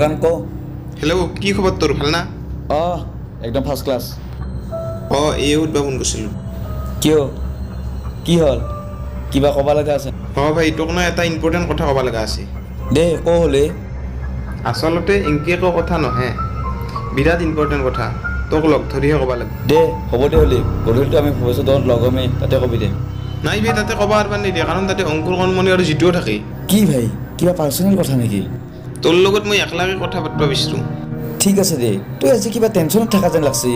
ৰাম ক হেল্ল' কি খবৰ তোৰ ভাল না অঁ একদম ফাৰ্ষ্ট ক্লাছ এই সুধবা ফোন কৰিছিলোঁ কিয় কি হ'ল কিবা ক'ব লগা আছে ভাই তোক না এটা ইম্পৰ্টেণ্ট কথা ক'ব লগা আছে দে ক হ'লে আচলতে এনকে একো কথা নহয় বিৰাট ইম্পৰ্টেণ্ট কথা তোক লগ ধৰিহে ক'ব লাগে দে হ'ব দে হ'লে গধূলিটো আমি ভৱিষ্যতত লগ হ'মেই তাতে ক'বি দে নাই বে তাতে ক'ব পাৰিবা নিদিয়ে কাৰণ তাতে অংকুৰ কণমণি আৰু জিতুও থাকে কি ভাই কিবা পাৰ্চনেল কথা নেকি তোৰ লগত মই একলাগে কথা পাতিব বিচাৰোঁ ঠিক আছে দে তই আজি কিবা টেনশ্যনত থকা যেন লাগছে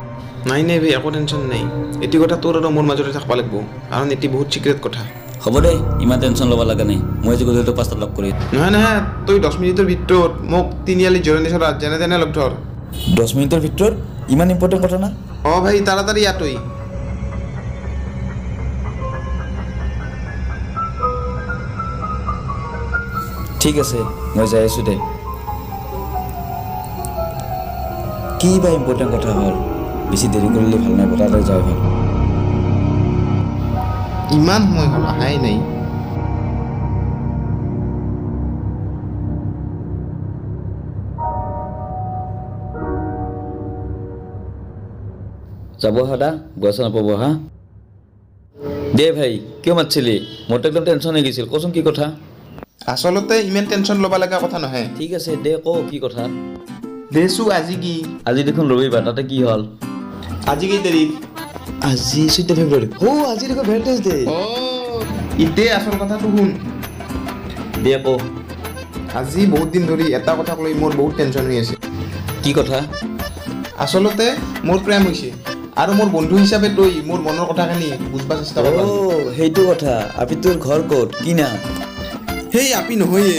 নাই ভাই একো টেনশ্যন নাই এইটো কথা তোৰ আৰু মোৰ মাজতে থাকিব লাগিব কাৰণ এটি বহুত চিক্ৰেট কথা হ'ব দে ইমান টেনশ্যন ল'ব লগা নাই মই আজি গধূলিটো 5টাত লগ কৰি নহয় তই 10 মিনিটৰ ভিতৰত মোক তিনিআলি জৰণী চৰা যেনে তেনে লগ ধৰ 10 মিনিটৰ ভিতৰত ইমান ইম্পৰ্টেণ্ট কথা না ভাই তাড়াতাড়ি ইয়াতই ঠিক আছে মই যাই আছোঁ দে কি বা ইম্পৰ্টেণ্ট কথা হ'ল বেছি দেৰি কৰিলে ভাল নাই বতাহতে যাই ভাল ইমান সময় হ'ল অহাই নাই যাব সদা বয়স নাপাব হা দে ভাই কিয় মাতিছিলি মোৰতো একদম টেনশ্যন হৈ গৈছিল কচোন কি কথা আচলতে ইমান টেনশ্যন ল'ব লগা কথা নহয় ঠিক আছে দে ক কি কথা দেচো আজি কি আজি দেখোন ৰবিবাৰ তাতে কি হ'ল আজি কেই তাৰিখ আজি 14 ফেব্ৰুৱাৰী আজি দেখোন ভেলেণ্টাইন্স ডে ইতে আচল কথাটো শুন দে ক আজি বহুত দিন ধৰি এটা কথাক লৈ মোৰ বহুত টেনশ্যন হৈ আছে কি কথা আচলতে মোৰ প্ৰেম হৈছে আৰু মোৰ বন্ধু হিচাপে তই মোৰ মনৰ কথাখিনি বুজবা চেষ্টা কৰ সেইটো কথা আপি তোৰ ঘৰ ক'ত কি নাম সেই আপি নহয়ে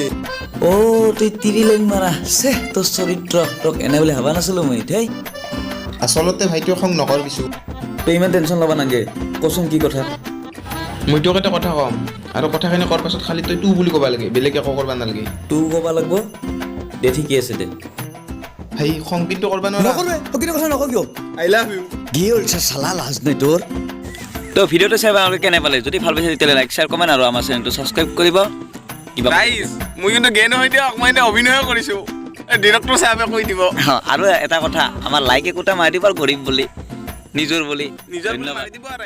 তই তিৰি লাইন মাৰা চে তোৰ চৰিত্ৰ তোক এনে বুলি ভাবা নাছিলো মই দেই আচলতে ভাইটিও খং নকৰিবিছো তই ইমান টেনশ্যন ল'ব নাগে কচোন কি কথা মই তোক এটা কথা ক'ম আৰু কথাখিনি কোৱাৰ পাছত খালি তই তোৰ বুলি ক'ব লাগে বেলেগ একো কৰিব নালাগে তোৰ ক'ব লাগিব দে ঠিকে আছে দে ভাই খং কিন্তু কৰিব নোৱাৰা কথা নকওঁ কিয় আই লাভ ইউ কি হ'ল চালা লাজ নাই তোৰ তো ভিডিঅ'টো চাই আপোনালোকে কেনে পালে যদি ভাল পাইছে তেতিয়াহ'লে লাইক শ্বেয়াৰ কমেণ্ট আৰু আমাৰ চেনেলটো ছাবস্ক্ৰাইব কৰিব কিবা গাইজ মই কিন্তু গে নহয় দিয়ক মই এতিয়া অভিনয় কৰিছোঁ ডিৰেক্টৰ চাহাবে কৈ দিব আৰু এটা কথা আমাৰ লাইক একোটা মাৰি দিব আৰু গৰীব বুলি নিজৰ বুলি নিজৰ মাৰি দিব আৰু